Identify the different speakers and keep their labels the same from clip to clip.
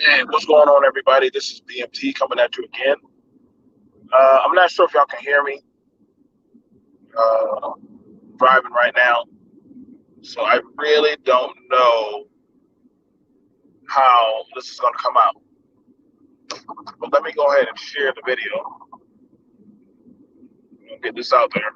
Speaker 1: Hey, what's going on, everybody? This is BMT coming at you again. I'm not sure if y'all can hear me. Uh, Driving right now, so I really don't know how this is going to come out. But let me go ahead and share the video and get this out there.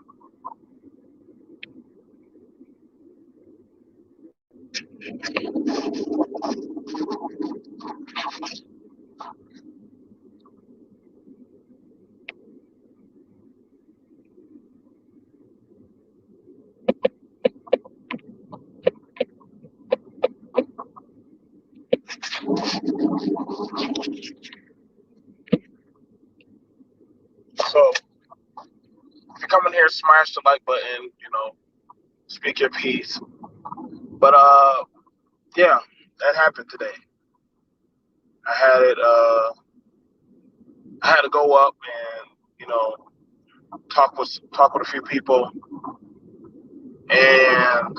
Speaker 1: So if you come in here, smash the like button. Speak your piece. But yeah, that happened today. I had it. I had to go up and talk with a few people, and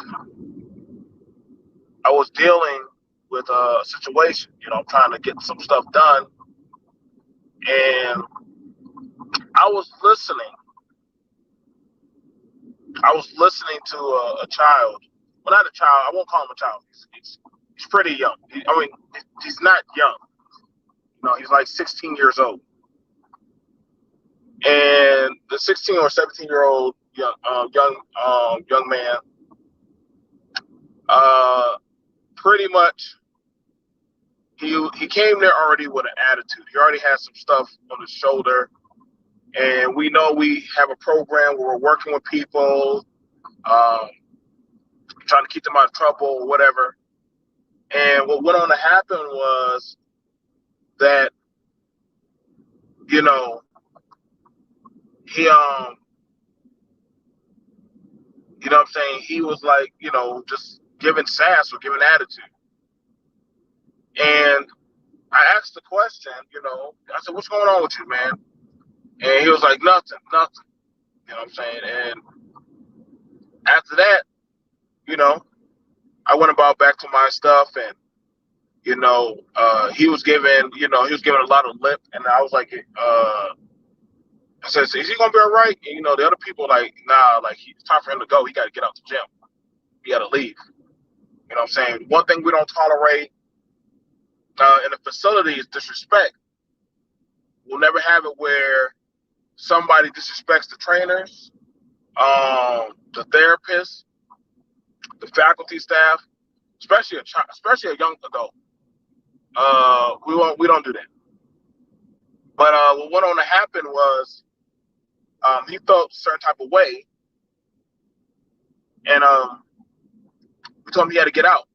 Speaker 1: I was dealing with a situation. I'm trying to get some stuff done, and I was listening. I was listening to a child. Well, not a child. I won't call him a child. He's pretty young. He's not young. He's like 16 years old, and the 16 or 17-year-old young man, uh, pretty much he came there already with an attitude. He already had some stuff on his shoulder. And we know we have a program where we're working with people, um, trying to keep them out of trouble or whatever. And what went on to happen was that, you know, he, what I'm saying? He was like, just giving sass or giving attitude. And I asked the question, I said, what's going on with you, man? And he was like, nothing, nothing. You know what I'm saying? And after that, you know, I went about back to my stuff, and he was giving a lot of lip, and I was like, I said, is he gonna be all right? And the other people like, nah, like it's time for him to go. He got to get out the gym. He got to leave. You know what I'm saying? One thing we don't tolerate in a facility is disrespect. We'll never have it where somebody disrespects the trainers, the therapists, the faculty staff, especially a young adult. We don't do that. But what went on to happen was he felt a certain type of way, and we told him he had to get out.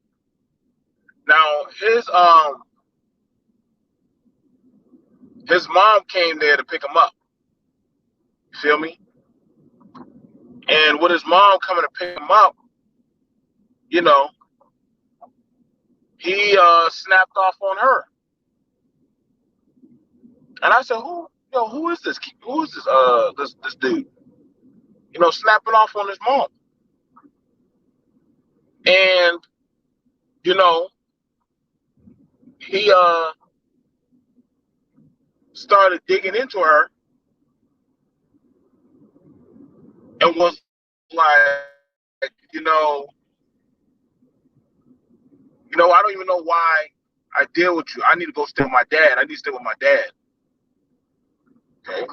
Speaker 1: Now his mom came there to pick him up. You feel me? And with his mom coming to pick him up, you know, he snapped off on her. And I said, who is this? Who is this dude? Snapping off on his mom. And you know, he started digging into her and was like, I don't even know why I deal with you. I need to go stay with my dad. I need to stay with my dad. Okay.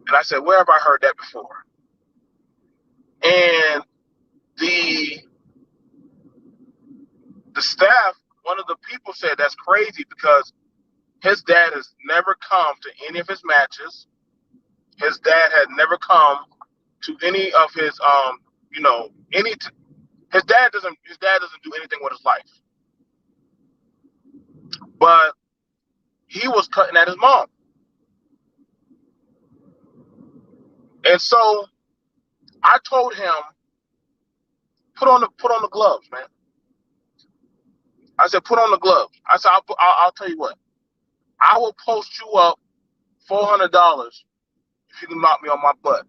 Speaker 1: And I said, where have I heard that before? And the staff, one of the people said that's crazy because his dad has never come to any of his matches. His dad had never come to any of his his dad doesn't do anything with his life. But he was cutting at his mom. And so I told him, put on the gloves, man. I said, put on the gloves. I said, I'll tell you what. I will post you up $400 if you can knock me on my butt.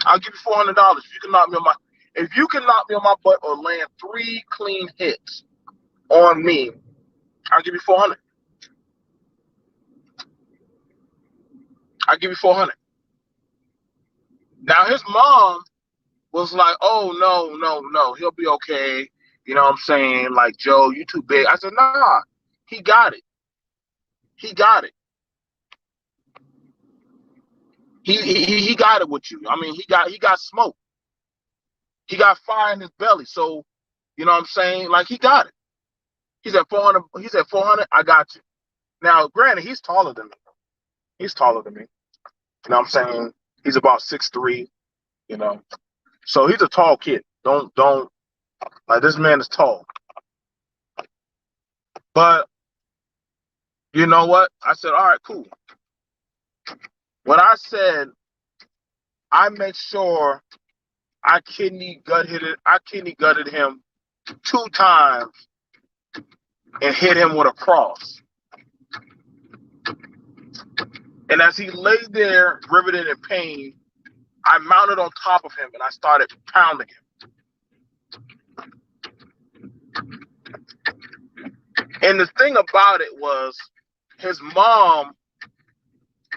Speaker 1: I'll give you $400 if you can knock me on my. if you can knock me on my butt or land 3 clean hits on me, I'll give you 400. I'll give you 400. Now his mom was like, oh, no, he'll be okay. You know what I'm saying? Like, Joe, you too big. I said, nah, he got it. He got it. He got it with you. I mean, he got smoke. He got fire in his belly. So, you know what I'm saying? Like, he got it. He's at 400. He's at 400. I got you. Now, granted, he's taller than me. He's taller than me. You know what I'm saying? He's about 6'3", you know. So he's a tall kid. Don't like, this man is tall. But you know what? I said, all right, cool. When I said I make sure I kidney gutted him 2 times and hit him with a cross. And as he lay there, riveted in pain, I mounted on top of him and I started pounding him. And the thing about it was, his mom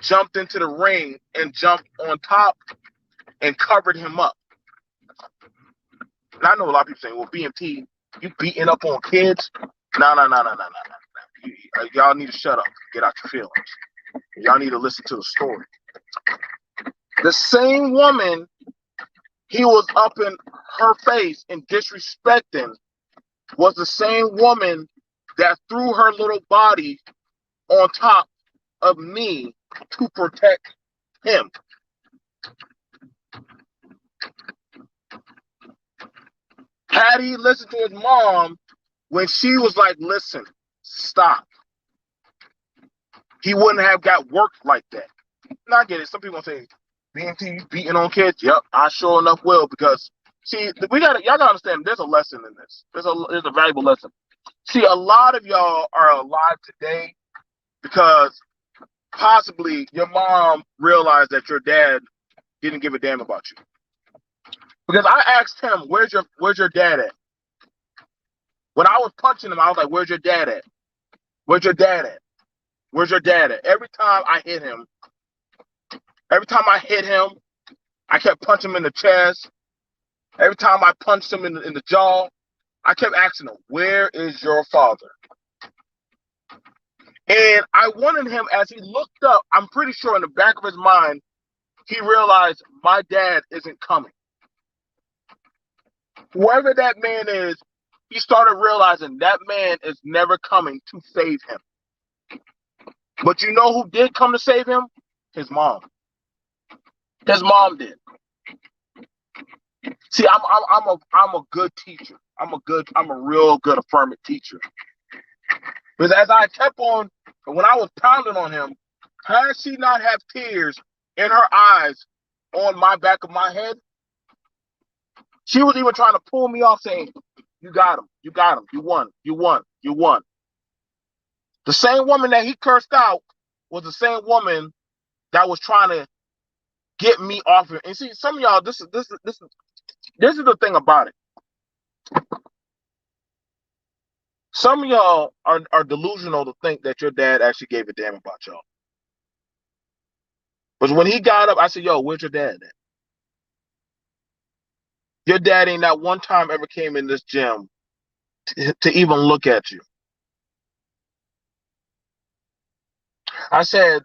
Speaker 1: jumped into the ring and jumped on top and covered him up. And I know a lot of people saying, well, BMT, you beating up on kids? No. Y'all need to shut up. Get out your feelings. Y'all need to listen to the story. The same woman he was up in her face and disrespecting was the same woman that threw her little body on top of me to protect him. Had he listened to his mom when she was like, listen, stop, he wouldn't have got worked like that. And I get it. Some people say, BMT, you beating on kids? Yep, I sure enough will, because see, y'all gotta understand, there's a lesson in this. There's a valuable lesson. See, a lot of y'all are alive today because possibly your mom realized that your dad didn't give a damn about you. Because I asked him, where's your dad at? When I was punching him, I was like, where's your dad at? Where's your dad at? Where's your dad at? Every time I hit him, I kept punching him in the chest. Every time I punched him in the jaw, I kept asking him, where is your father? And I wanted him, as he looked up, I'm pretty sure in the back of his mind, he realized my dad isn't coming. Whoever that man is, he started realizing that man is never coming to save him. But you know who did come to save him? His mom. His mom did. See, I'm a good teacher. I'm a real good affirming teacher. Because as I kept on, when I was pounding on him, had she not have tears in her eyes on my back of my head, she was even trying to pull me off, saying, you got him, you won. The same woman that he cursed out was the same woman that was trying to get me off it. And see, some of y'all, this is the thing about it. Some of y'all are delusional to think that your dad actually gave a damn about y'all. But when he got up, I said, yo, where's your dad at? Your dad ain't that one time ever came in this gym to even look at you. I asked the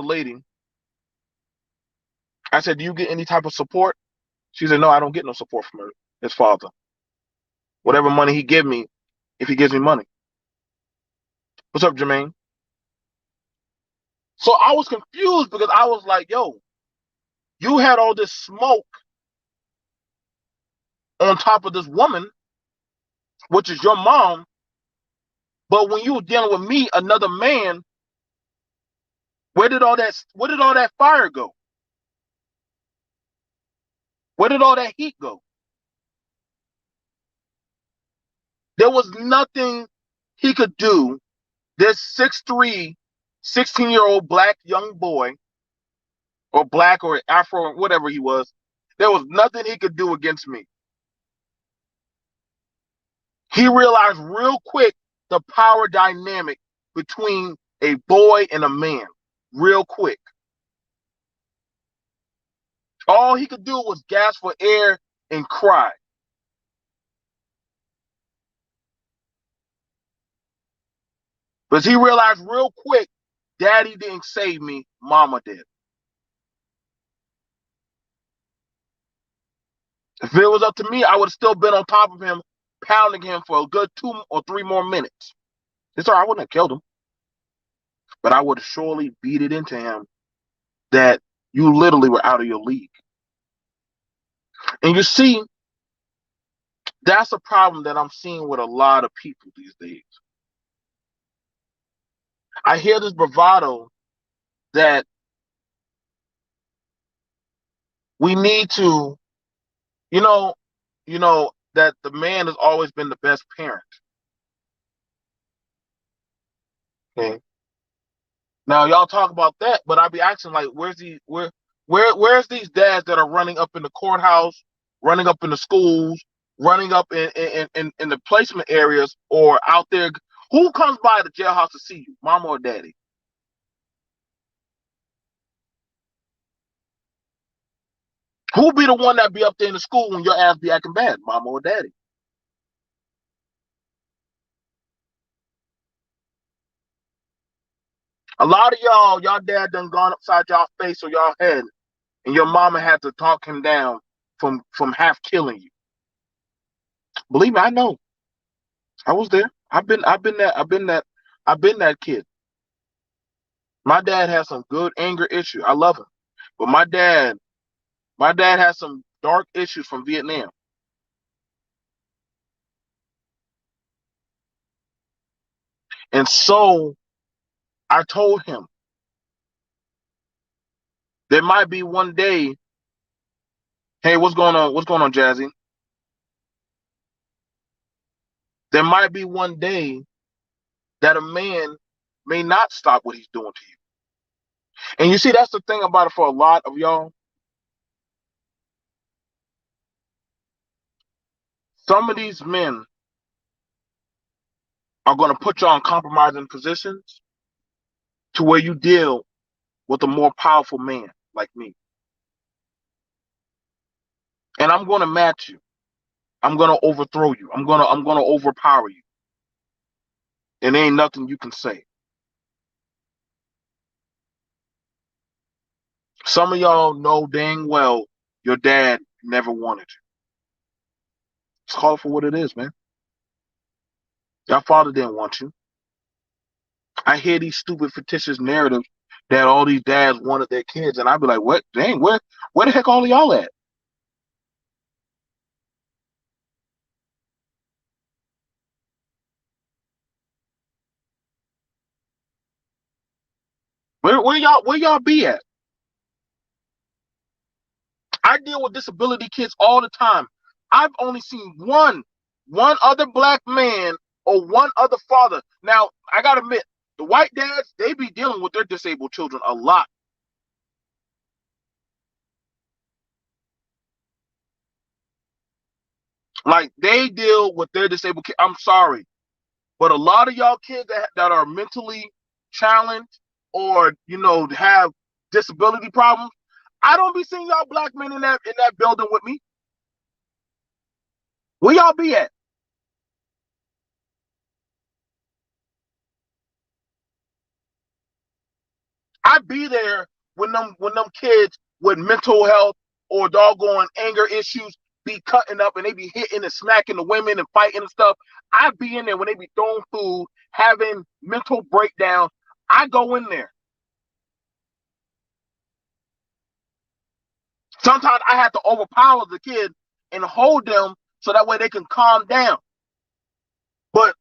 Speaker 1: lady, I said, do you get any type of support? She said, no, I don't get no support from his father. Whatever money he give me, if he gives me money. What's up, Jermaine? So I was confused because I was like, yo, you had all this smoke on top of this woman, which is your mom. But when you were dealing with me, another man, where did all that fire go? Where did all that heat go? There was nothing he could do. This 6'3", 16-year-old black young boy or black or Afro or whatever he was. There was nothing he could do against me. He realized real quick the power dynamic between a boy and a man. Real quick. All he could do was gasp for air and cry. But he realized real quick, daddy didn't save me, mama did. If it was up to me, I would have still been on top of him, pounding him for a good 2 or 3 more minutes. It's all right, I wouldn't have killed him. But I would have surely beat it into him that you literally were out of your league. And you see, that's a problem that I'm seeing with a lot of people these days. I hear this bravado that we need to, you know, that the man has always been the best parent. Okay. Now y'all talk about that, but I be asking like, where's these dads that are running up in the courthouse, running up in the schools, running up in the placement areas, or out there? Who comes by the jailhouse to see you, mama or daddy? Who be the one that be up there in the school when your ass be acting bad, mama or daddy? A lot of y'all dad done gone upside y'all face or y'all head, and your mama had to talk him down from half killing you. Believe me, I know. I was there. I've been that kid. My dad has some good anger issues. I love him. But my dad has some dark issues from Vietnam. And so I told him there might be one day, hey, what's going on? What's going on, Jazzy? There might be one day that a man may not stop what he's doing to you. And you see, that's the thing about it for a lot of y'all. Some of these men are going to put you on compromising positions to where you deal with a more powerful man like me. And I'm going to match you. I'm going to overthrow you. I'm going to overpower you. And there ain't nothing you can say. Some of y'all know dang well your dad never wanted you. It's called for what it is, man. Your father didn't want you. I hear these stupid fictitious narratives that all these dads wanted their kids, and I'd be like, what? Dang, where the heck all of y'all at? Where y'all be at? I deal with disability kids all the time. I've only seen one other black man or one other father. Now, I gotta admit, the white dads, they be dealing with their disabled children a lot. Like they deal with their disabled kids. I'm sorry. But a lot of y'all kids that are mentally challenged or, have disability problems, I don't be seeing y'all black men in that building with me. Where y'all be at? I be there when them kids with mental health or doggone anger issues be cutting up and they be hitting and smacking the women and fighting and stuff. I be in there when they be throwing food, having mental breakdowns. I go in there. Sometimes I have to overpower the kid and hold them so that way they can calm down. But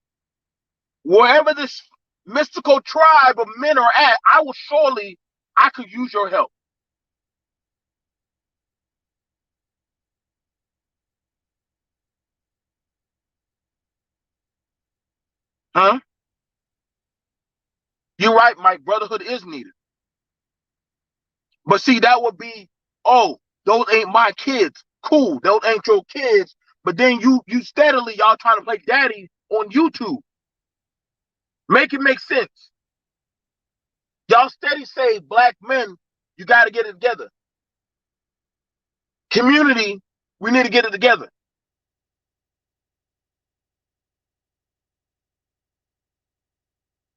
Speaker 1: wherever this mystical tribe of men are at, I could use your help. Huh? You're right, Mike. Brotherhood is needed. But see, that would be, oh, those ain't my kids. Cool, those ain't your kids. But then you steadily y'all trying to play daddy on YouTube. Make it make sense. Y'all steady say black men, you got to get it together. Community, we need to get it together.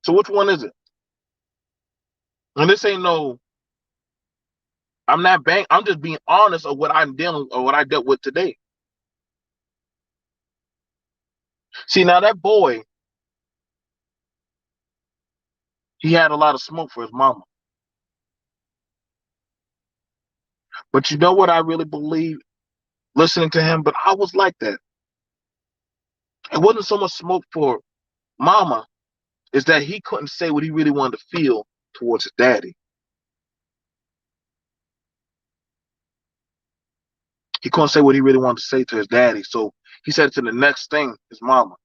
Speaker 1: So which one is it? And this ain't no, I'm not I'm just being honest of what I'm dealing or what I dealt with today. See, now that boy, he had a lot of smoke for his mama. But you know what I really believe listening to him? But I was like that. It wasn't so much smoke for mama, is that he couldn't say what he really wanted to feel towards his daddy. He couldn't say what he really wanted to say to his daddy. So he said to the next thing, his mama.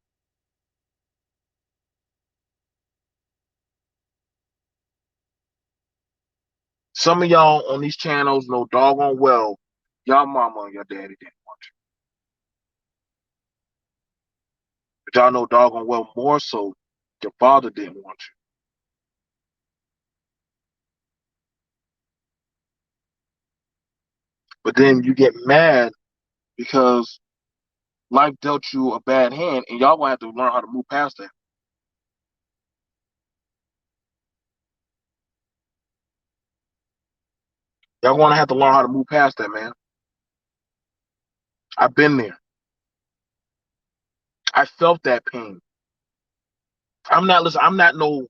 Speaker 1: Some of y'all on these channels know doggone well y'all mama and your daddy didn't want you. But y'all know doggone well more so your father didn't want you. But then you get mad because life dealt you a bad hand and y'all gonna have to learn how to move past that. Y'all gonna have to learn how to move past that, man. I've been there. I felt that pain. I'm not no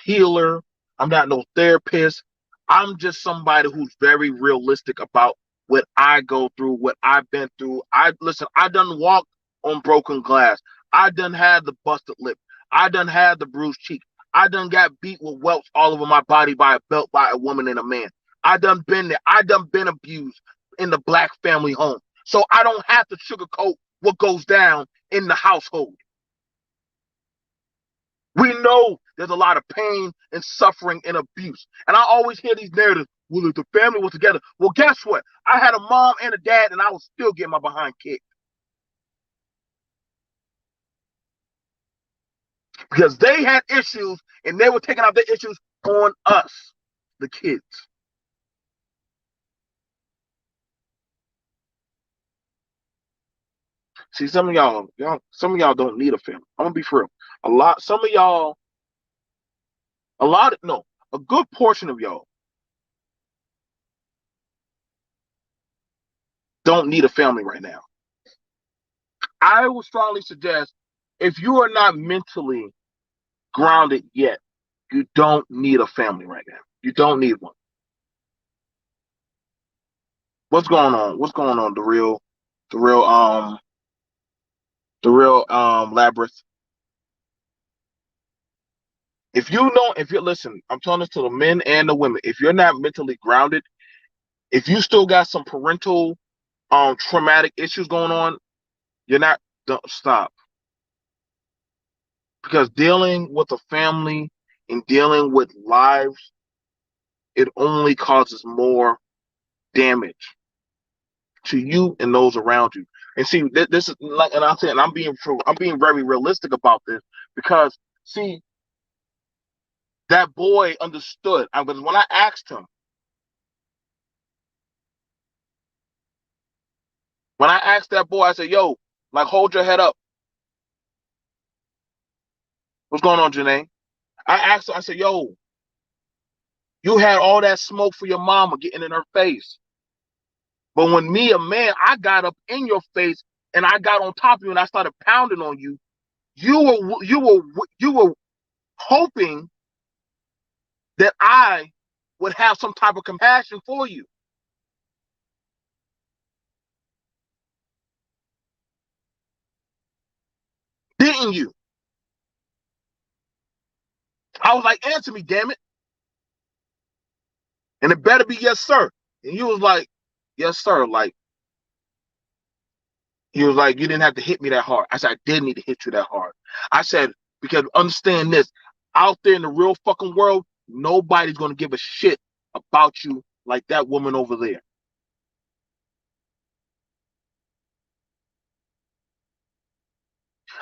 Speaker 1: healer. I'm not no therapist. I'm just somebody who's very realistic about what I go through, what I've been through. I done walked on broken glass. I done had the busted lip. I done had the bruised cheek. I done got beat with welts all over my body by a belt by a woman and a man. I done been there. I done been abused in the black family home. So I don't have to sugarcoat what goes down in the household. We know there's a lot of pain and suffering and abuse. And I always hear these narratives, well, if the family was together. Well, guess what? I had a mom and a dad, and I was still getting my behind kicked. Because they had issues, and they were taking out their issues on us, the kids. See, some of y'all don't need a family. I'm gonna be for real. Some of y'all, no, a good portion of y'all don't need a family right now. I would strongly suggest if you are not mentally grounded yet, you don't need a family right now. You don't need one. What's going on? What's going on? The real, labyrinth. If you're listen, I'm telling this to the men and the women. If you're not mentally grounded, if you still got some parental, traumatic issues going on, you're not. Don't stop. Because dealing with a family and dealing with lives, it only causes more damage to you and those around you. And see, this is like, and I'm saying, I'm being very realistic about this because see, that boy understood. Because when I asked him, when I asked that boy, I said, "Yo, like, hold your head up. What's going on, Janae?" I asked him, I said, "Yo, you had all that smoke for your mama getting in her face, but when me, a man, I got up in your face and I got on top of you and I started pounding on you. You were hoping that I would have some type of compassion for you. Didn't you?" I was like, "Answer me, damn it." And it better be yes, sir. And he was like, "Yes, sir." Like, he was like, "You didn't have to hit me that hard." I said, "I did need to hit you that hard." I said, "Because understand this, out there in the real fucking world, nobody's gonna give a shit about you like that woman over there.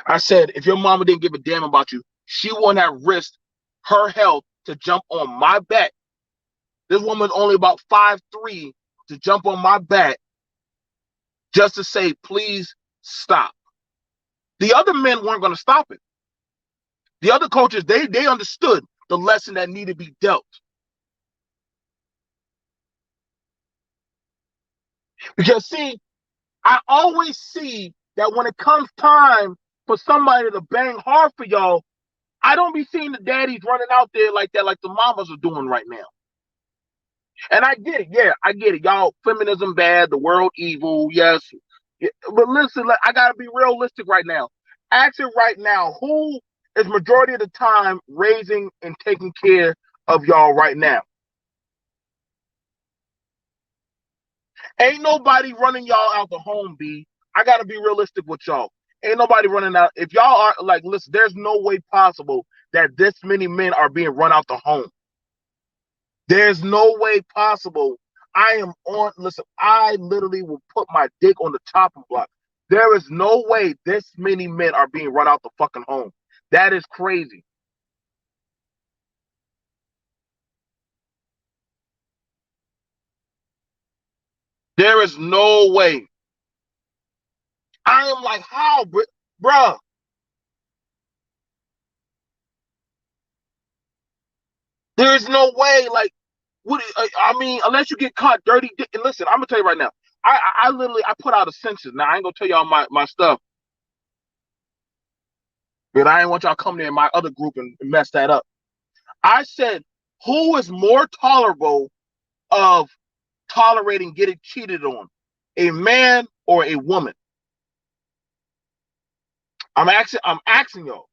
Speaker 1: I said, if your mama didn't give a damn about you, she wouldn't have risked her health to jump on my back. This woman's only about 5'3" to jump on my back just to say, please stop. The other men weren't going to stop it. The other coaches, they understood the lesson that needed to be dealt. Because see, I always see that when it comes time for somebody to bang hard for y'all, I don't be seeing the daddies running out there like that, like the mamas are doing right now. And I get it. Yeah, I get it. Y'all, feminism bad, the world evil. Yes. But listen, I got to be realistic right now. Ask it right now. Who is majority of the time raising and taking care of y'all right now? Ain't nobody running y'all out the home, B. I got to be realistic with y'all. Ain't nobody running out. If y'all are like, listen, there's no way possible that this many men are being run out the home. There's no way possible. I am on, listen, I literally will put my dick on the chopping block. There is no way this many men are being run out the fucking home. That is crazy. There is no way. I am like, how, bruh? There is no way. Like, what? I mean, unless you get caught dirty. And listen, I'm gonna tell you right now. I literally I put out a census. Now I ain't gonna tell y'all my stuff, but I ain't want y'all come there in my other group and mess that up. I said, who is more tolerable of tolerating getting cheated on, a man or a woman? I'm asking y'all.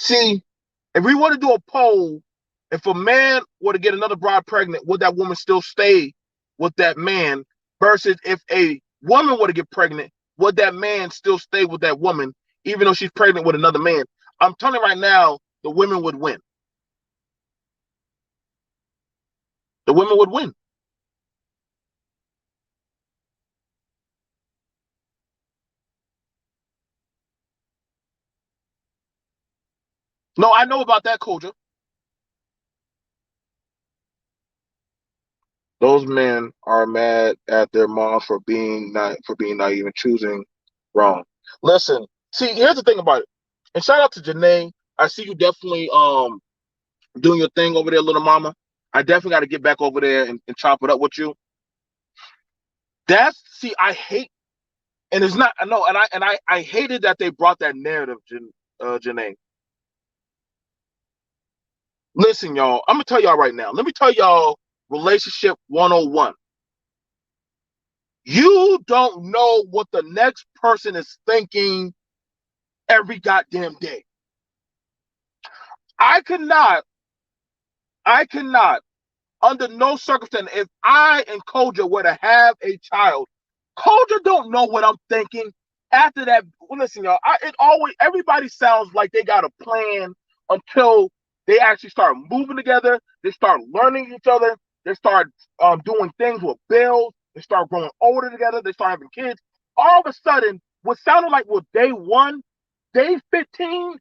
Speaker 1: See, if we want to do a poll, if a man were to get another bride pregnant, would that woman still stay with that man? Versus if a woman were to get pregnant, would that man still stay with that woman, even though she's pregnant with another man? I'm telling you right now, the women would win. The women would win. No, I know about that, Koja. Those men are mad at their mom for being naive and choosing wrong. Listen, see, here's the thing about it. And shout out to Janae. I see you definitely doing your thing over there, little mama. I definitely got to get back over there and chop it up with you. That's see, I hate, and it's not. I know, and I hated that they brought that narrative, Janae. Listen, y'all. I'm gonna tell y'all right now. Let me tell y'all relationship 101. You don't know what the next person is thinking every goddamn day. I cannot, under no circumstance, if I and Koja were to have a child, Koja don't know what I'm thinking. After that, well, listen, y'all, everybody sounds like they got a plan until they actually start moving together. They start learning each other. They start doing things with bills. They start growing older together. They start having kids. All of a sudden, what sounded like was day one, day 15,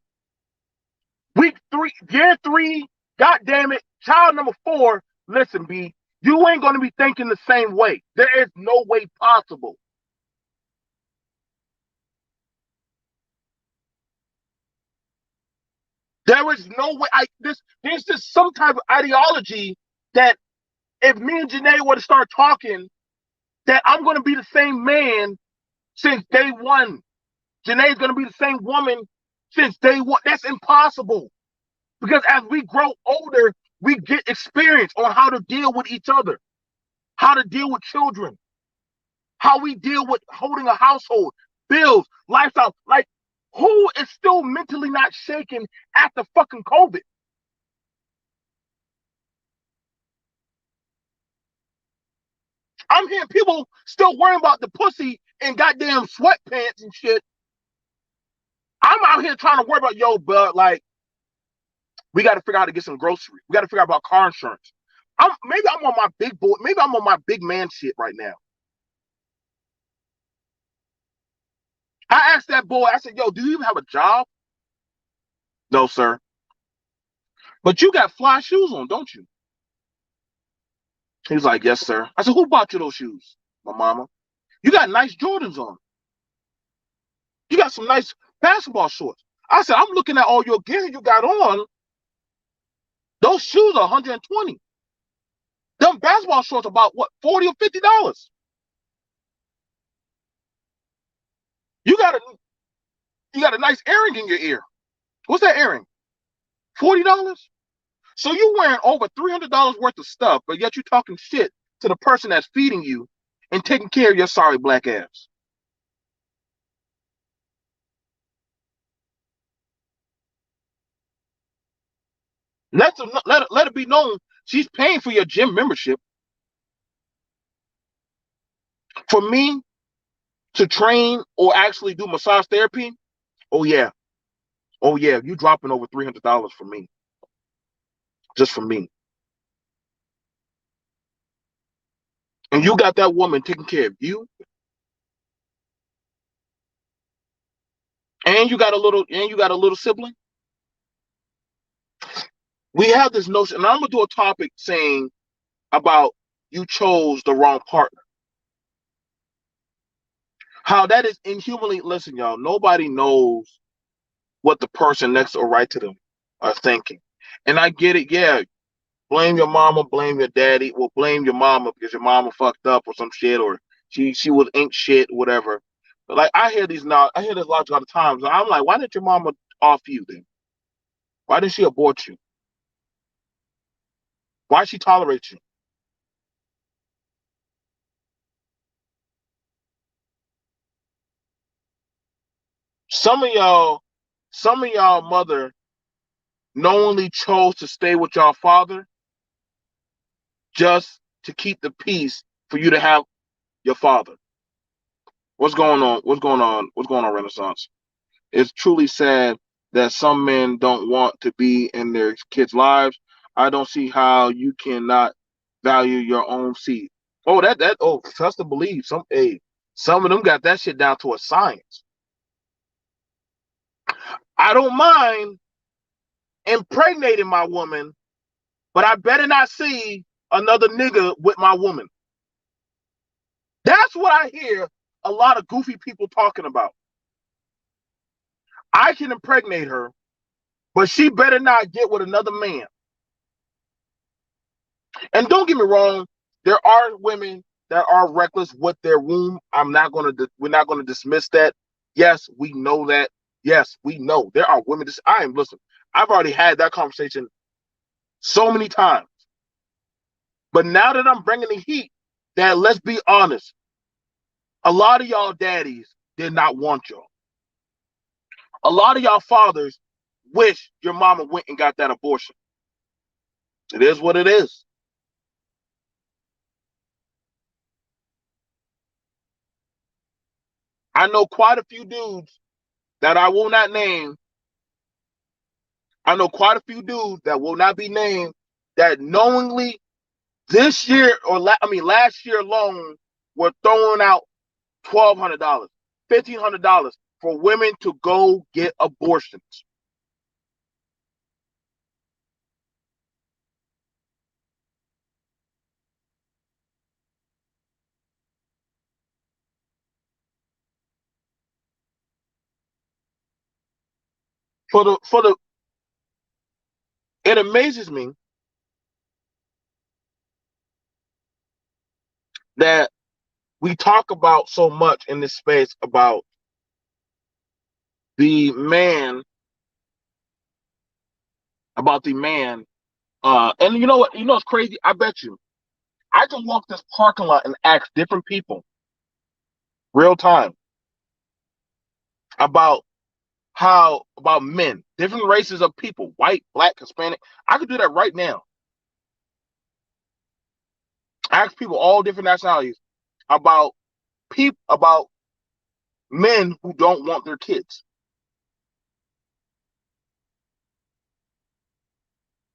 Speaker 1: week three, year three, god damn it, child number 4, listen, B, you ain't gonna be thinking the same way. There is no way possible. There is no way. There's just some type of ideology that if me and Janae were to start talking, that I'm gonna be the same man since day one. Janae's gonna be the same woman since day one. That's impossible. Because as we grow older, we get experience on how to deal with each other, how to deal with children, how we deal with holding a household, bills, lifestyle. Like, who is still mentally not shaken after fucking COVID? I'm hearing people still worrying about the pussy in goddamn sweatpants and shit. I'm out here trying to worry about, yo, bud, like, we got to figure out how to get some groceries. We got to figure out about car insurance. Maybe I'm on my big boy. Maybe I'm on my big man shit right now. I asked that boy. I said, "Yo, do you even have a job?" No, sir. But you got fly shoes on, don't you? He was like, "Yes, sir." I said, "Who bought you those shoes?" My mama. You got nice Jordans on. You got some nice basketball shorts. I said, "I'm looking at all your gear you got on. Those shoes are 120. Them basketball shorts about what, $40 or $50? You got a you got a nice earring in your ear. What's that earring? $40? So you wearing over $300 worth of stuff, but yet you talking shit to the person that's feeding you and taking care of your sorry black ass. Let it be known she's paying for your gym membership. For me to train or actually do massage therapy, oh yeah, oh yeah, you dropping over $300 for me, just for me. And you got that woman taking care of you, and you got a little sibling. We have this notion, and I'm gonna do a topic saying about you chose the wrong partner. How that is inhumanly, listen, y'all, nobody knows what the person next or right to them are thinking. And I get it, yeah. Blame your mama, blame your daddy, well, blame your mama because your mama fucked up or some shit, or she was ain't shit, whatever. But like I hear this logic all the time. So I'm like, why didn't your mama off you then? Why didn't she abort you? Why she tolerate you? Some of y'all, some of y'all mother knowingly chose to stay with y'all father just to keep the peace for you to have your father. What's going on? What's going on? What's going on, Renaissance? It's truly sad that some men don't want to be in their kids' lives. I don't see how you cannot value your own seed. Oh, trust and believe. Some of them got that shit down to a science. I don't mind impregnating my woman, but I better not see another nigga with my woman. That's what I hear a lot of goofy people talking about. I can impregnate her, but she better not get with another man. And don't get me wrong, there are women that are reckless with their womb. We're not gonna dismiss that. Yes, we know that. Yes, we know there are women. Listen. I've already had that conversation so many times. But now that I'm bringing the heat, that let's be honest, a lot of y'all daddies did not want y'all. A lot of y'all fathers wish your mama went and got that abortion. It is what it is. I know quite a few dudes that I will not name. I know quite a few dudes that will not be named that knowingly this year last year alone were throwing out $1,200, $1,500 for women to go get abortions. For the It amazes me that we talk about so much in this space about the man, about the man. And you know what? You know what's crazy? I bet you I can walk this parking lot and ask different people real time about about men, different races of people, white, black, Hispanic. I could do that right now. Ask people all different nationalities about about men who don't want their kids.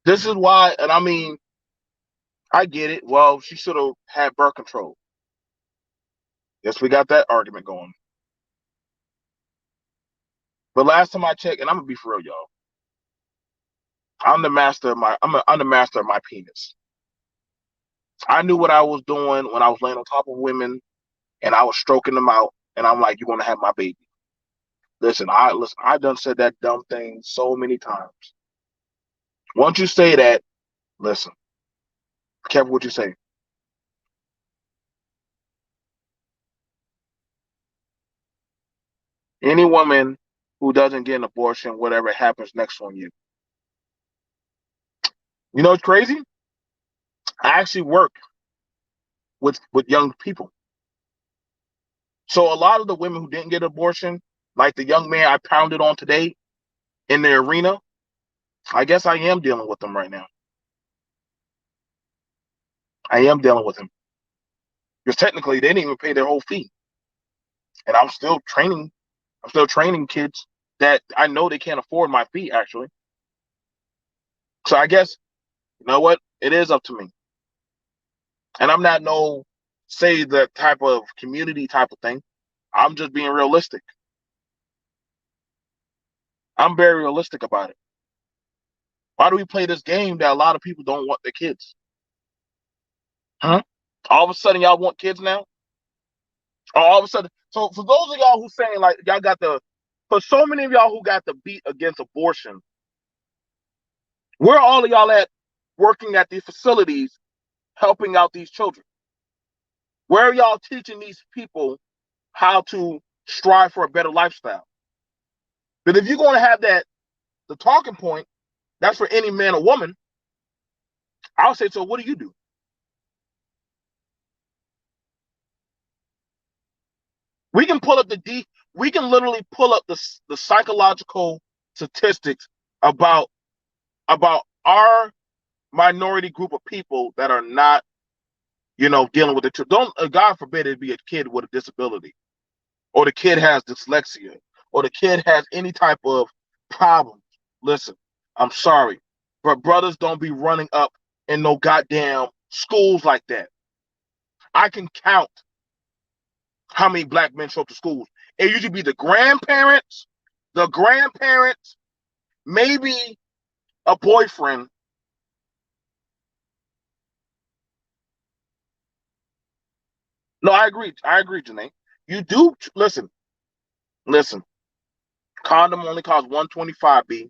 Speaker 1: This is why, and I mean, I get it. Well, she should have had birth control. Yes, we got that argument going. But last time I checked, and I'm gonna be for real, y'all. I'm the master of my penis. I knew what I was doing when I was laying on top of women and I was stroking them out, and I'm like, "You're gonna have my baby." Listen. I done said that dumb thing so many times. Once you say that, listen, careful what you say. Any woman who doesn't get an abortion, whatever happens next on you. You know what's crazy? I actually work with young people. So a lot of the women who didn't get an abortion, like the young man I pounded on today in the arena, I guess I am dealing with them right now. I am dealing with them. Because technically they didn't even pay their whole fee. And I'm still training kids that I know they can't afford my fee actually. So I guess, you know what? It is up to me. And I'm not no say the type of community type of thing. I'm just being realistic. I'm very realistic about it. Why do we play this game that a lot of people don't want their kids? Huh? All of a sudden y'all want kids now? Or all of a sudden, so for those of y'all who saying like y'all got the for so many of y'all who got the beat against abortion, where are all of y'all at working at these facilities helping out these children? Where are y'all teaching these people how to strive for a better lifestyle? But if you're going to have that, the talking point, that's for any man or woman, I'll say, so what do you do? We can pull up we can literally pull up the psychological statistics about our minority group of people that are not, dealing with it. Don't God forbid it be a kid with a disability, or the kid has dyslexia, or the kid has any type of problem. Listen, I'm sorry, but brothers don't be running up in no goddamn schools like that. I can count how many black men show up to schools. It usually be the grandparents, maybe a boyfriend. No, I agree. I agree, Janae. You do listen. Condom only costs 125. B.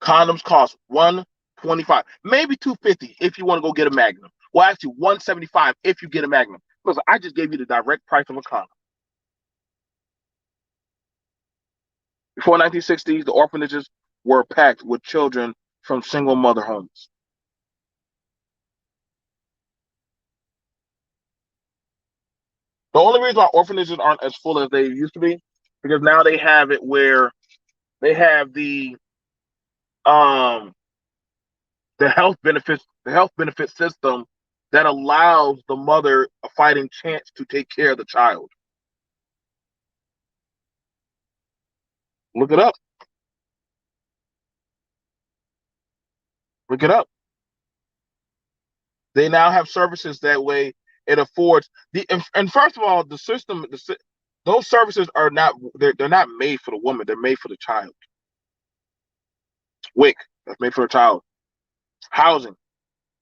Speaker 1: Condoms cost 125, maybe 250 if you want to go get a Magnum. Well, actually 175 if you get a Magnum. Listen, I just gave you the direct price of a condom. Before 1960s, the orphanages were packed with children from single mother homes. The only reason why orphanages aren't as full as they used to be, because now they have it where they have um the health benefit system that allows the mother a fighting chance to take care of the child. Look it up. Look it up. They now have services that way. It affords and first of all, those services are not they're not made for the woman. They're made for the child. WIC, that's made for the child. Housing,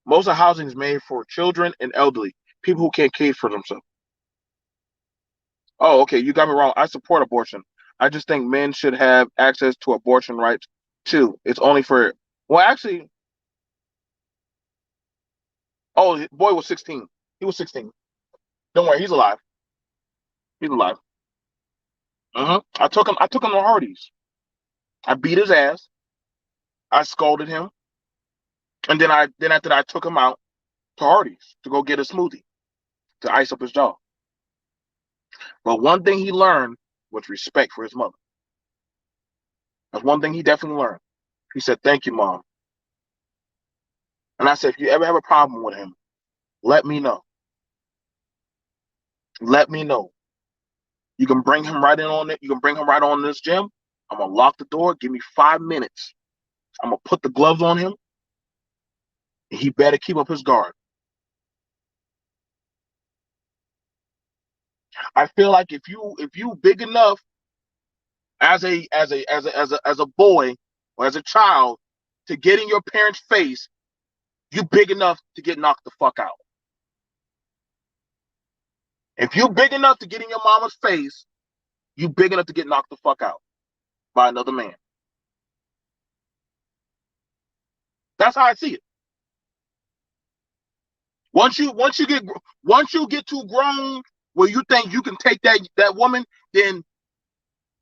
Speaker 1: most of housing is made for children and elderly people who can't care for themselves. Oh, okay, you got me wrong. I support abortion. I just think men should have access to abortion rights too. It's only for well, actually, oh, boy was 16. He was 16. Don't worry, he's alive. He's alive. I took him to Hardee's. I beat his ass. I scolded him, and then after that I took him out to Hardee's to go get a smoothie to ice up his jaw. But one thing he learned was respect for his mother. That's one thing he definitely learned. He said, "Thank you, mom." And I said, "If you ever have a problem with him, let me know. Let me know. You can bring him right in on it. You can bring him right on this gym. I'm gonna lock the door. Give me 5 minutes. I'm gonna put the gloves on him. He better keep up his guard. I feel like if you big enough as a boy or as a child to get in your parents' face, you big enough to get knocked the fuck out. If you big enough to get in your mama's face, you big enough to get knocked the fuck out by another man. That's how I see it. Once you get too grown where you think you can take that woman, then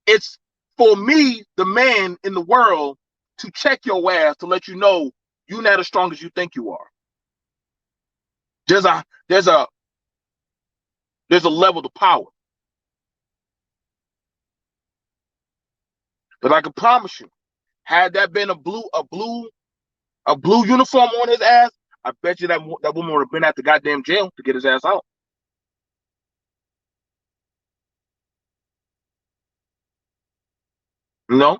Speaker 1: it's for me, the man in the world, to check your ass to let you know you're not as strong as you think you are. There's a there's a there's a level to power. But I can promise you, had that been a blue uniform on his ass, I bet you that woman would have been at the goddamn jail to get his ass out. You know?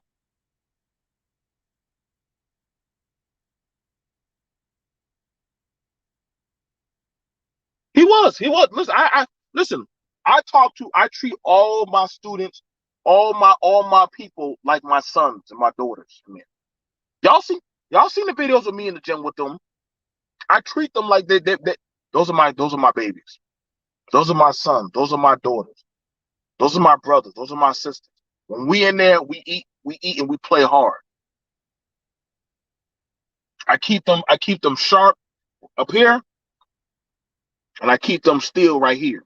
Speaker 1: He was. Listen, I listen. I treat all my students, all my people like my sons and my daughters. I mean, y'all see, y'all seen the videos of me in the gym with them. I treat them like they those are my babies. Those are my sons. Those are my daughters. Those are my brothers. Those are my sisters. When we in there, we eat and we play hard. I keep them sharp up here, and I keep them still right here.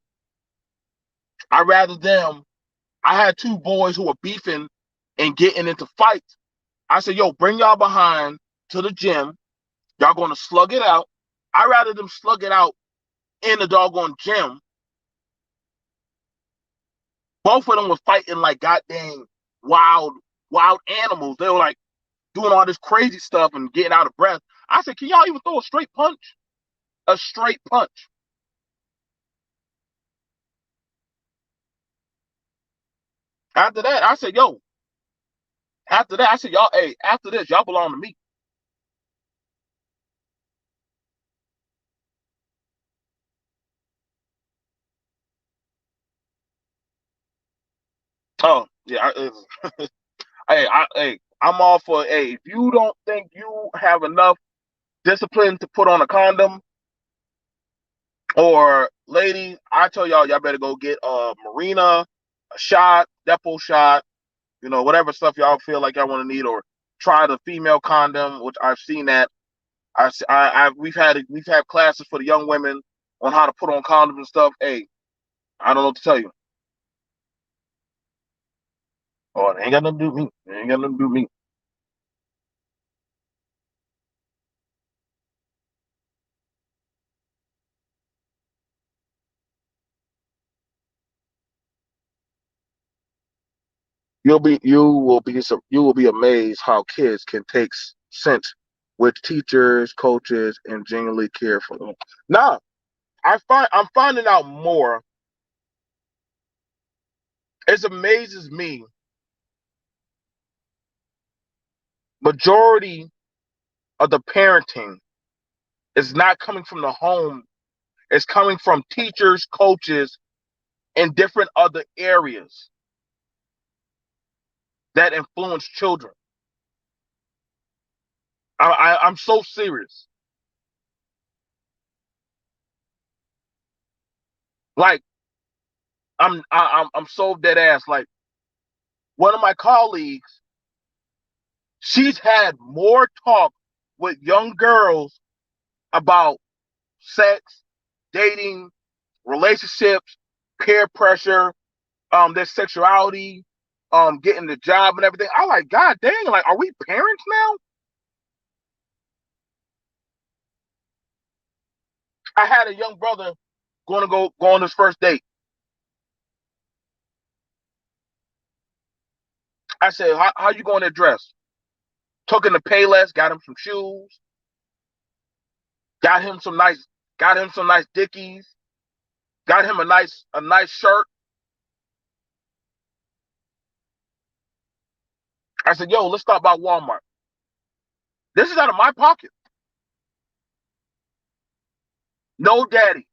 Speaker 1: I rather them. I had two boys who were beefing and getting into fights. I said, yo, bring y'all behind to the gym. Y'all gonna slug it out. I rather them slug it out in the doggone gym. Both of them were fighting like goddamn wild, wild animals. They were like doing all this crazy stuff and getting out of breath. I said, can y'all even throw a straight punch? A straight punch. After that, I said, yo, after that, I said, y'all, hey, after this, y'all belong to me. Oh, yeah. I'm all for, hey, if you don't think you have enough discipline to put on a condom, or lady, I tell y'all better go get a Marina, a shot, Depo shot, whatever stuff y'all feel like y'all want to need, or try the female condom, which I've seen that. We've had classes for the young women on how to put on condoms and stuff. Hey, I don't know what to tell you. Oh, it ain't got nothing to do with me. It ain't got nothing to do with me. You will be amazed how kids can take sense with teachers, coaches, and genuinely care for them. Now, I'm finding out more. It amazes me. Majority of the parenting is not coming from the home. It's coming from teachers, coaches, and different other areas that influence children. I'm so serious. Like I'm so dead ass. Like one of my colleagues, she's had more talk with young girls about sex, dating, relationships, peer pressure, their sexuality, getting the job and everything. I like, God dang, like, are we parents now? I had a young brother going to go on his first date. I said, how you going to dress? Took him to Payless, got him some shoes, got him some nice, got him some nice Dickies, got him a nice shirt. I said, yo, let's stop by Walmart. This is out of my pocket. No daddy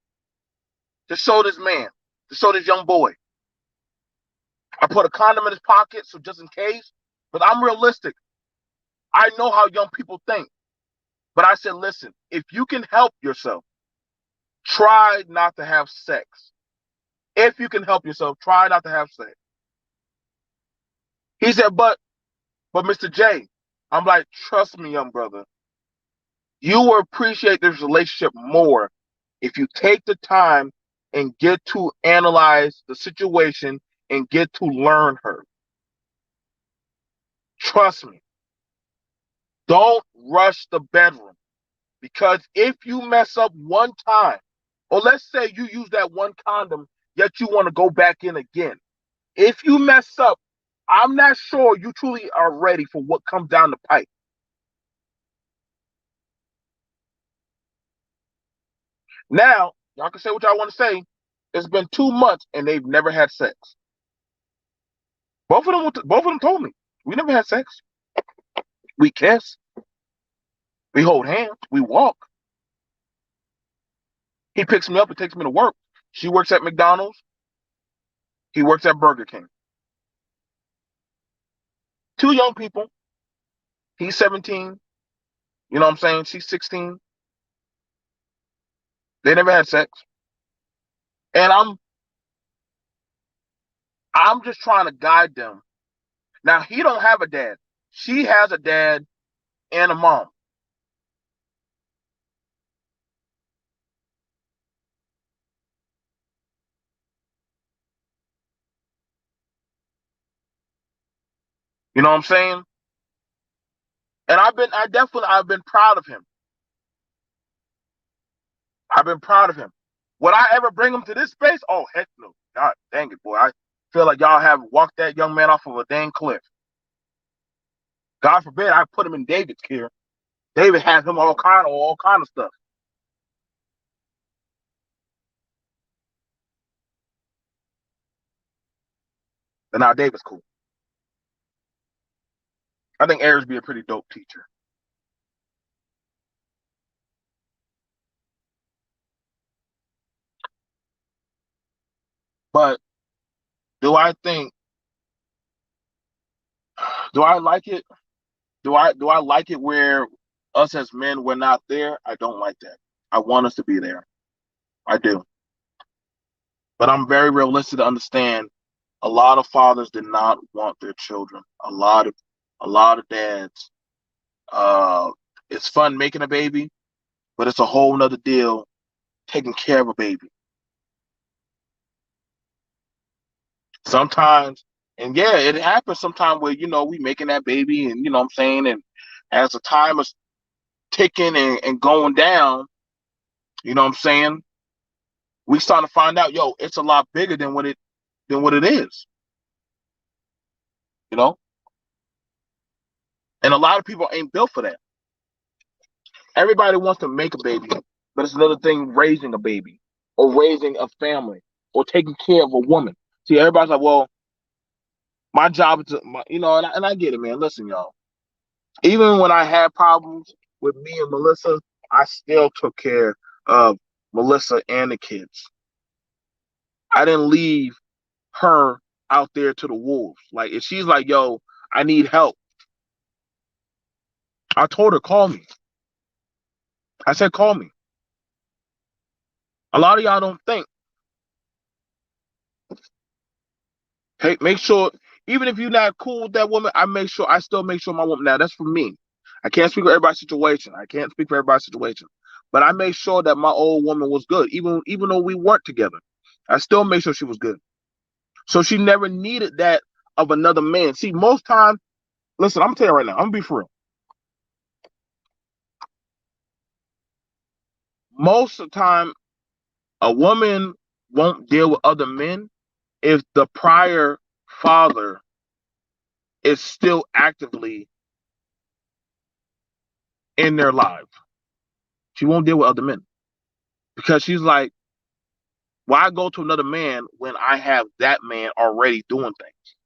Speaker 1: to show this man, to show this young boy. I put a condom in his pocket, so just in case. But I'm realistic. I know how young people think. But I said, listen, if you can help yourself, try not to have sex. If you can help yourself, try not to have sex. He said, but Mr. J, I'm like, trust me, young brother, you will appreciate this relationship more if you take the time and get to analyze the situation and get to learn her. Trust me. Don't rush the bedroom, because if you mess up one time, or let's say you use that one condom, yet you want to go back in again. If you mess up, I'm not sure you truly are ready for what comes down the pipe. Now, y'all can say what y'all want to say. It's been 2 months and they've never had sex. Both of them told me we never had sex. We kiss, we hold hands, we walk. He picks me up and takes me to work. She works at McDonald's. He works at Burger King. Two young people. He's 17. You know what I'm saying? She's 16. They never had sex. And I'm just trying to guide them. Now he don't have a dad. She has a dad and a mom. You know what I'm saying? And I've been proud of him. I've been proud of him. Would I ever bring him to this space? Oh, heck no. God dang it, boy. I feel like y'all have walked that young man off of a dang cliff. God forbid I put him in David's care. David has him all kind of stuff. But now David's cool. I think Ayers be a pretty dope teacher. But do I think do I like it? Do I like it where us as men we're not there? I don't like that. I want us to be there. I do. But I'm very realistic to understand a lot of fathers did not want their children. A lot of dads. Uh it's fun making a baby, but it's a whole nother deal taking care of a baby. Sometimes, and yeah, it happens sometimes where, we making that baby, and what I'm saying, and as the time is ticking and going down, what I'm saying, we start to find out, yo, it's a lot bigger than what it is, you know? And a lot of people ain't built for that. Everybody wants to make a baby, but it's another thing raising a baby or raising a family or taking care of a woman. See, everybody's like, well, my job is to, and I get it, man. Listen, y'all. Even when I had problems with me and Melissa, I still took care of Melissa and the kids. I didn't leave her out there to the wolves. Like, if she's like, yo, I need help, I told her, call me. I said, call me. A lot of y'all don't think. Hey, make sure, even if you're not cool with that woman, I still make sure my woman, now that's for me. I can't speak for everybody's situation. I can't speak for everybody's situation. But I made sure that my old woman was good, even though we weren't together. I still made sure she was good. So she never needed that of another man. See, most time, listen, I'm gonna tell you right now, I'm gonna be for real. Most of the time, a woman won't deal with other men if the prior father is still actively in their life. She won't deal with other men because she's like, why go to another man when I have that man already doing things?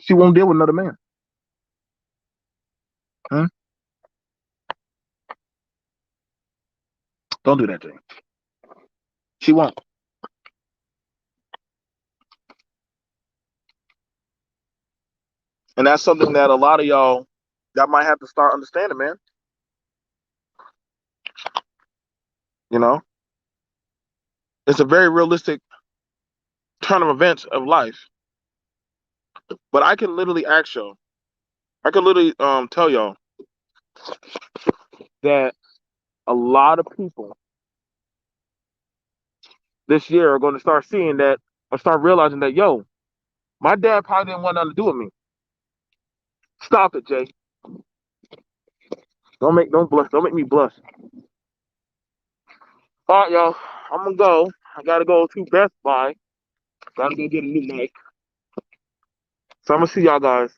Speaker 1: She won't deal with another man. Huh? Don't do that, Jay. She won't. And that's something that a lot of y'all that might have to start understanding, man. You know, it's a very realistic turn of events of life. But I can literally ask y'all, I can literally tell y'all that a lot of people this year are going to start seeing that or start realizing that, yo, my dad probably didn't want nothing to do with me. Stop it, Jay. Don't make me blush. All right, y'all. I'm gonna go. I gotta go to Best Buy. Gotta go get a new mic. So I'm gonna see y'all guys.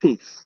Speaker 1: Peace.